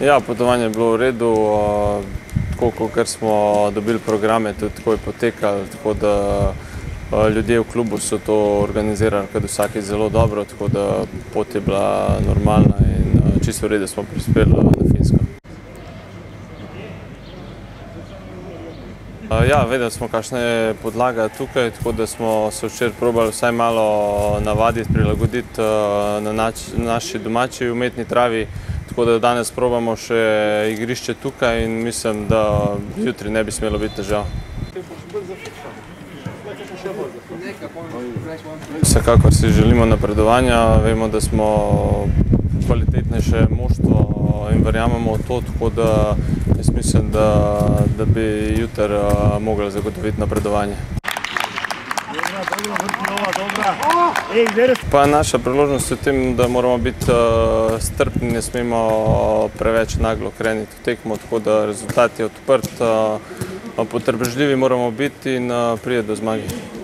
Ja, potovanje je bilo v redu, tako kot smo dobili programe, tudi tako je potekalo, tako da ljudje v klubu so to organizirali kot vsakič zelo dobro, tako da pot je bila normalna in čisto v redu smo prispeli na Finsko. Ja, vedeli smo, kakšna je podlaga tukaj, tako da smo se včeraj probali vsaj malo navaditi, prilagoditi na naši domači umetni travi, tako da danes probamo še igrišče tukaj in mislim, da jutri ne bi smelo biti težav. Vsekakor si želimo napredovanja, vemo, da smo kvalitetnejše moštvo in verjamemo v to, tako da jaz mislim, da bi jutri mogli zagotoviti napredovanje. Pa naša priložnost je v tem, da moramo biti strpni, ne smemo preveč naglo kreniti v tekmo, tako da rezultat je odprt, potrpežljivi moramo biti in priti do zmage.